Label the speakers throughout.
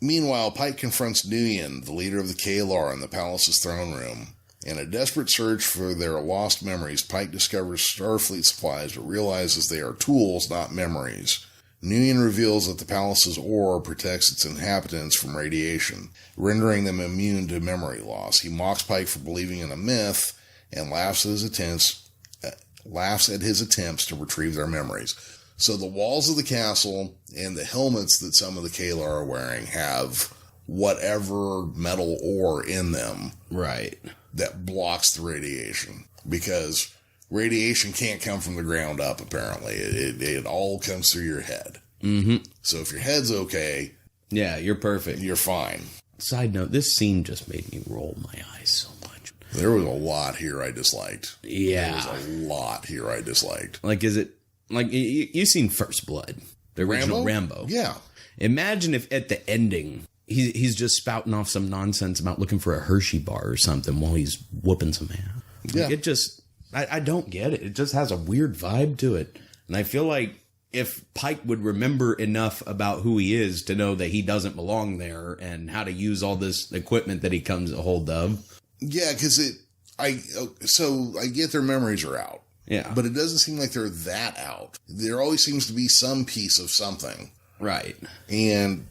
Speaker 1: Meanwhile, Pike confronts Nguyen, the leader of the KLR, in the palace's throne room. In a desperate search for their lost memories, Pike discovers Starfleet supplies but realizes they are tools, not memories. Nguyen reveals that the palace's ore protects its inhabitants from radiation, rendering them immune to memory loss. He mocks Pike for believing in a myth and laughs at his attempts to retrieve their memories. So the walls of the castle and the helmets that some of the Kalar are wearing have whatever metal ore in them.
Speaker 2: Right.
Speaker 1: That blocks the radiation. Because radiation can't come from the ground up, apparently. It all comes through your head.
Speaker 2: Mm-hmm.
Speaker 1: So if your head's okay...
Speaker 2: Yeah, you're perfect.
Speaker 1: You're fine.
Speaker 2: Side note, this scene just made me roll my eyes so much.
Speaker 1: There was a lot here I disliked.
Speaker 2: Yeah.
Speaker 1: There was a lot here I disliked.
Speaker 2: Like, is it... Like, you've seen First Blood. The original Rambo.
Speaker 1: Yeah.
Speaker 2: Imagine if at the ending... He's just spouting off some nonsense about looking for a Hershey bar or something while he's whooping some ass. Like, it just... I don't get it. It just has a weird vibe to it. And I feel like if Pike would remember enough about who he is to know that he doesn't belong there and how to use all this equipment that he comes a hold of.
Speaker 1: Yeah, because I get their memories are out.
Speaker 2: Yeah.
Speaker 1: But it doesn't seem like they're that out. There always seems to be some piece of something.
Speaker 2: Right.
Speaker 1: And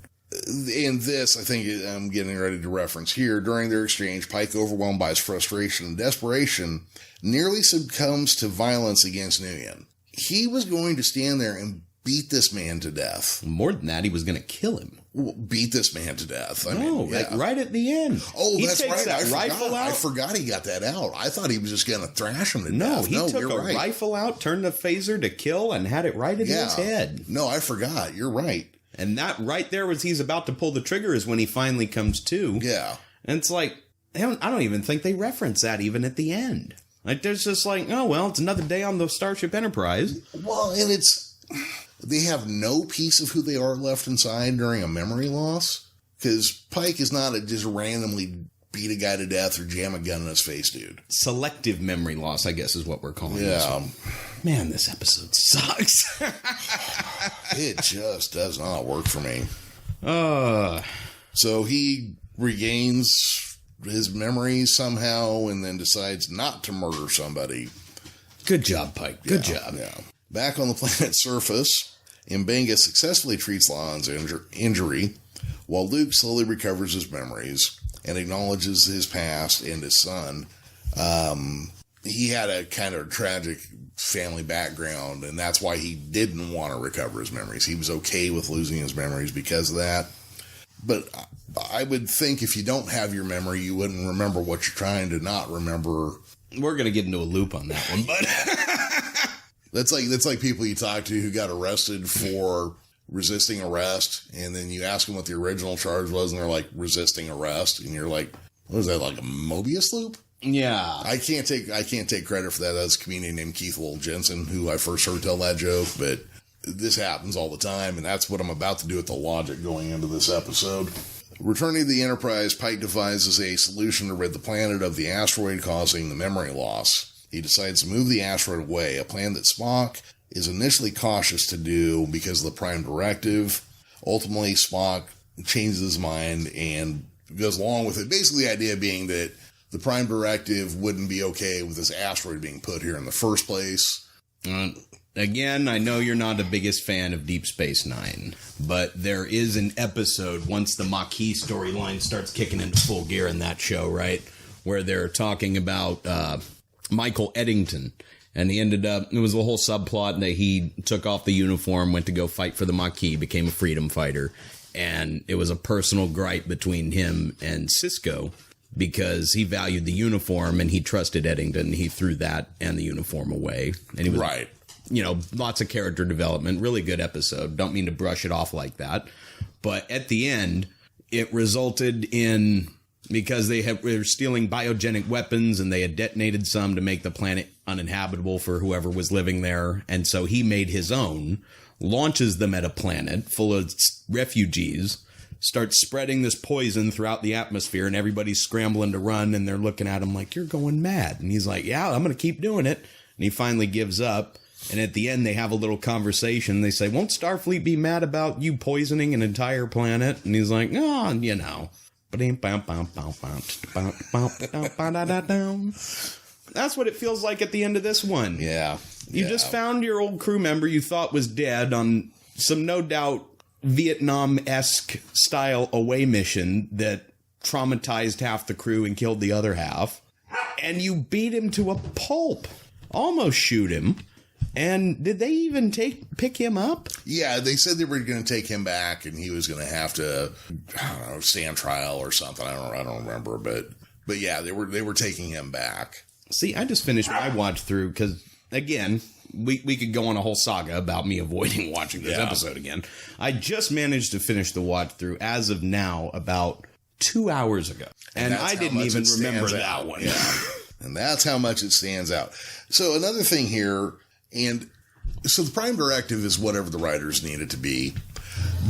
Speaker 1: in this, I think I'm getting ready to reference here, during their exchange, Pike, overwhelmed by his frustration and desperation, nearly succumbs to violence against Nguyen. He was going to stand there and beat this man to death.
Speaker 2: More than that, he was going to kill him.
Speaker 1: Well, beat this man to death.
Speaker 2: Like right at the end.
Speaker 1: Oh, that's right.
Speaker 2: I
Speaker 1: forgot he got that out. I thought he was just going to thrash him to death.
Speaker 2: No, he took a rifle out, turned the phaser to kill, and had it right in his head.
Speaker 1: No, I forgot. You're right.
Speaker 2: And that right there was he's about to pull the trigger is when he finally comes to.
Speaker 1: Yeah.
Speaker 2: And it's like, I don't even think they reference that even at the end. Like, there's just like, oh, well, it's another day on the Starship Enterprise.
Speaker 1: Well, and they have no piece of who they are left inside during a memory loss. Because Pike is not just randomly beat a guy to death or jam a gun in his face, dude.
Speaker 2: Selective memory loss, I guess, is what we're calling it.
Speaker 1: Yeah.
Speaker 2: Man, this episode sucks.
Speaker 1: It just does not work for me. So he regains his memories somehow and then decides not to murder somebody.
Speaker 2: Good job, Pike. Good job.
Speaker 1: Yeah. Back on the planet's surface, M'Benga successfully treats La'an's injury, while Luke slowly recovers his memories and acknowledges his past and his son. He had a kind of tragic family background, and that's why he didn't want to recover his memories. He was okay with losing his memories because of that. But I would think if you don't have your memory, you wouldn't remember what you're trying to not remember.
Speaker 2: We're going to get into a loop on that one, but...
Speaker 1: That's like people you talk to who got arrested for resisting arrest, and then you ask them what the original charge was, and they're like, resisting arrest, and you're like, what is that, like a Mobius loop?
Speaker 2: Yeah.
Speaker 1: I can't take credit for that. That's a comedian named Keith Will Jensen, who I first heard tell that joke, but this happens all the time, and that's what I'm about to do with the logic going into this episode. Returning to the Enterprise, Pike devises a solution to rid the planet of the asteroid causing the memory loss. He decides to move the asteroid away, a plan that Spock is initially cautious to do because of the Prime Directive. Ultimately, Spock changes his mind and goes along with it. Basically, the idea being that the Prime Directive wouldn't be okay with this asteroid being put here in the first place.
Speaker 2: Again, I know you're not the biggest fan of Deep Space Nine, but there is an episode once the Maquis storyline starts kicking into full gear in that show, right? Where they're talking about Michael Eddington. And he ended up, it was the whole subplot that he took off the uniform, went to go fight for the Maquis, became a freedom fighter. And it was a personal gripe between him and Sisko because he valued the uniform and he trusted Eddington. He threw that and the uniform away. And he was,
Speaker 1: right.
Speaker 2: You know, lots of character development. Really good episode. Don't mean to brush it off like that. But at the end, it resulted in, because they were stealing biogenic weapons and they had detonated some to make the planet uninhabitable for whoever was living there. And so he made his own, launches them at a planet full of refugees, starts spreading this poison throughout the atmosphere, and everybody's scrambling to run, and they're looking at him like, you're going mad. And he's like, yeah, I'm going to keep doing it. And he finally gives up. And at the end, they have a little conversation. They say, won't Starfleet be mad about you poisoning an entire planet? And he's like, oh, you know. That's what it feels like at the end of this one.
Speaker 1: Yeah.
Speaker 2: You just found your old crew member you thought was dead on some no doubt Vietnam-esque style away mission that traumatized half the crew and killed the other half. And you beat him to a pulp. Almost shoot him. And did they even pick him up?
Speaker 1: Yeah, they said they were going to take him back, and he was going to have to, I don't know, stand trial or something. I don't remember, but yeah, they were taking him back.
Speaker 2: See, I just finished my watch through because, again, we could go on a whole saga about me avoiding watching this episode again. I just managed to finish the watch through as of now about 2 hours ago, and I didn't even remember that one.
Speaker 1: Yeah. And that's how much it stands out. So another thing here. And so the prime directive is whatever the writers need it to be.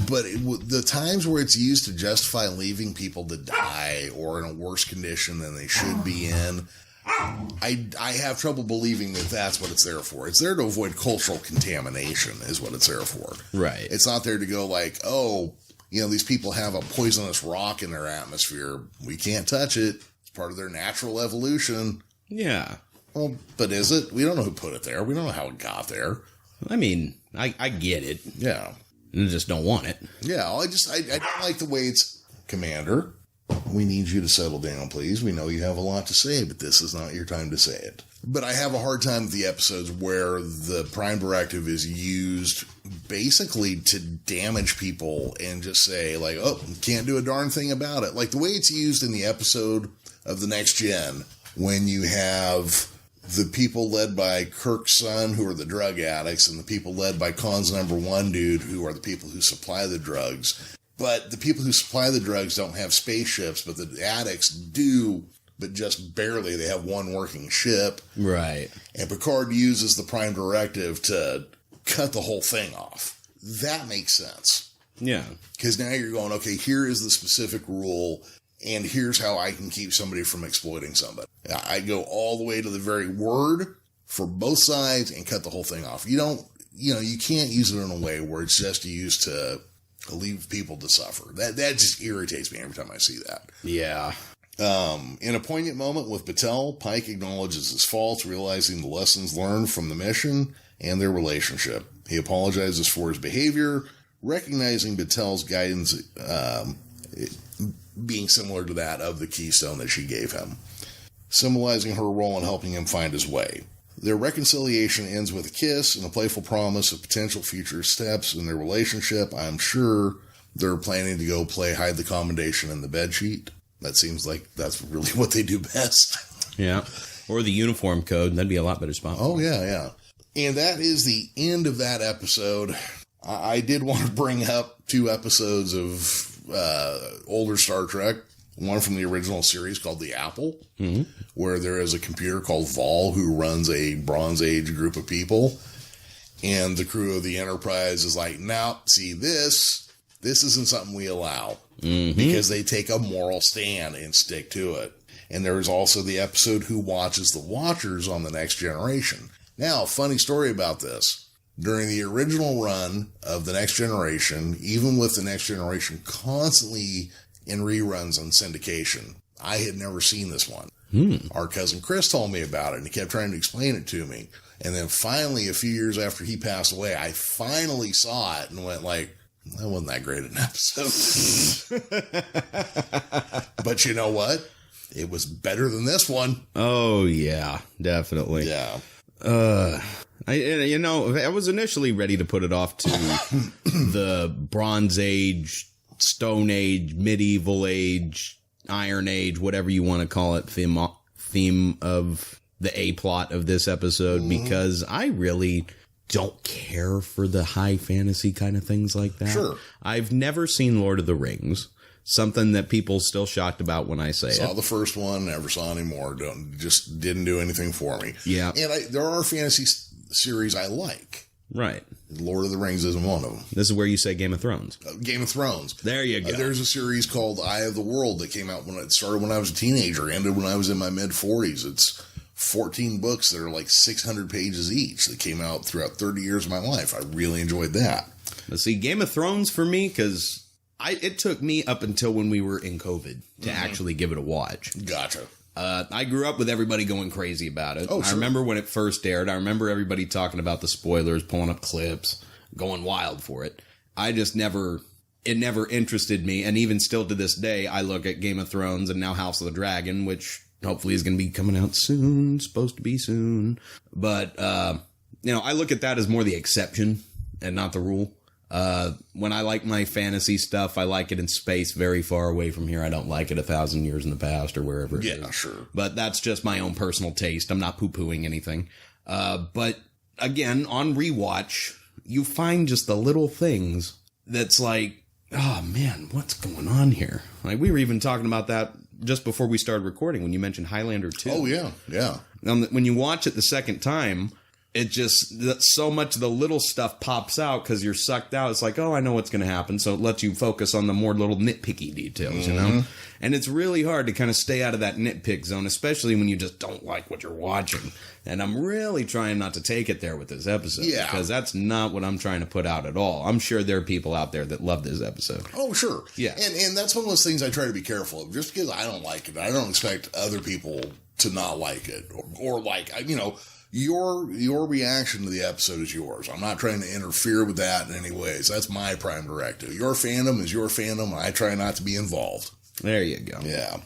Speaker 1: But the times where it's used to justify leaving people to die or in a worse condition than they should be in, I have trouble believing that that's what it's there for. It's there to avoid cultural contamination is what it's there for.
Speaker 2: Right.
Speaker 1: It's not there to go like, oh, you know, these people have a poisonous rock in their atmosphere. We can't touch it. It's part of their natural evolution.
Speaker 2: Yeah.
Speaker 1: Well, but is it? We don't know who put it there. We don't know how it got there.
Speaker 2: I mean, I get it.
Speaker 1: Yeah.
Speaker 2: I just don't want it.
Speaker 1: Yeah, I don't like the way it's, Commander, we need you to settle down, please. We know you have a lot to say, but this is not your time to say it. But I have a hard time with the episodes where the prime directive is used basically to damage people and just say, like, oh, can't do a darn thing about it. Like the way it's used in the episode of The Next Gen, when you have the people led by Kirk's son, who are the drug addicts, and the people led by Khan's number one dude, who are the people who supply the drugs. But the people who supply the drugs don't have spaceships, but the addicts do, but just barely. They have one working ship.
Speaker 2: Right.
Speaker 1: And Picard uses the prime directive to cut the whole thing off. That makes sense.
Speaker 2: Yeah.
Speaker 1: Because now you're going, okay, here is the specific rule, and here's how I can keep somebody from exploiting somebody. I go all the way to the very word for both sides and cut the whole thing off. You can't use it in a way where it's just used to leave people to suffer. That just irritates me every time I see that.
Speaker 2: Yeah.
Speaker 1: In a poignant moment with Batel, Pike acknowledges his faults, realizing the lessons learned from the mission and their relationship. He apologizes for his behavior, recognizing Batel's guidance being similar to that of the keystone that she gave him, symbolizing her role in helping him find his way. Their reconciliation ends with a kiss and a playful promise of potential future steps in their relationship. I'm sure they're planning to go play hide the commendation in the bedsheet. That seems like that's really what they do best.
Speaker 2: Yeah. Or the uniform code. That'd be a lot better spot.
Speaker 1: Oh, yeah. And that is the end of that episode. I did want to bring up 2 episodes of older Star Trek. One from the original series called The Apple, where there is a computer called Vol who runs a Bronze Age group of people. And the crew of the Enterprise is like, now, see, this isn't something we allow. Because they take a moral stand and stick to it. And there is also the episode Who Watches the Watchers on The Next Generation. Now, funny story about this. During the original run of The Next Generation, even with The Next Generation constantly in reruns on syndication, I had never seen this one. Our cousin Chris told me about it, and he kept trying to explain it to me. And then finally, a few years after he passed away, I finally saw it and went like, that wasn't that great an episode. But you know what? It was better than this one.
Speaker 2: Oh, yeah, definitely.
Speaker 1: Yeah.
Speaker 2: I was initially ready to put it off to the Bronze Age, Stone Age, Medieval Age, Iron Age, whatever you want to call it, theme of the A-plot of this episode, because I really don't care for the high fantasy kind of things like that.
Speaker 1: Sure.
Speaker 2: I've never seen Lord of the Rings. Something that people still shocked about when I say
Speaker 1: Saw the first one, never saw any more. Just didn't do anything for me.
Speaker 2: Yeah.
Speaker 1: And there are fantasy series I like.
Speaker 2: Right.
Speaker 1: Lord of the Rings isn't one of them.
Speaker 2: This is where you say Game of Thrones.
Speaker 1: Game of Thrones.
Speaker 2: There you go.
Speaker 1: There's a series called Eye of the World that came out when it started when I was a teenager, ended when I was in my mid-40s. It's 14 books that are like 600 pages each that came out throughout 30 years of my life. I really enjoyed that.
Speaker 2: Let's see, Game of Thrones for me, because it took me up until when we were in COVID to actually give it a watch.
Speaker 1: Gotcha.
Speaker 2: I grew up with everybody going crazy about it.
Speaker 1: Oh, sure.
Speaker 2: I remember when it first aired. I remember everybody talking about the spoilers, pulling up clips, going wild for it. It never interested me. And even still to this day, I look at Game of Thrones and now House of the Dragon, which hopefully is going to be coming out soon. Supposed to be soon. But, I look at that as more the exception and not the rule. When I like my fantasy stuff, I like it in space very far away from here. I don't like it 1,000 years in the past or wherever it is.
Speaker 1: Yeah, sure.
Speaker 2: But that's just my own personal taste. I'm not poo-pooing anything. But again, on rewatch, you find just the little things that's like, oh man, what's going on here? Like, we were even talking about that just before we started recording when you mentioned Highlander 2.
Speaker 1: Oh, yeah, yeah.
Speaker 2: When you watch it the second time, it just, so much of the little stuff pops out because you're sucked out. It's like, oh, I know what's going to happen. So it lets you focus on the more little nitpicky details, you know? And it's really hard to kind of stay out of that nitpick zone, especially when you just don't like what you're watching. And I'm really trying not to take it there with this episode.
Speaker 1: Yeah.
Speaker 2: Because that's not what I'm trying to put out at all. I'm sure there are people out there that love this episode.
Speaker 1: Oh, sure.
Speaker 2: Yeah.
Speaker 1: And that's one of those things I try to be careful of. Just because I don't like it, I don't expect other people to not like it. Or like, your reaction to the episode is yours. I'm not trying to interfere with that in any ways. That's my prime directive. Your fandom is your fandom, and I try not to be involved.
Speaker 2: There you go.
Speaker 1: Yeah.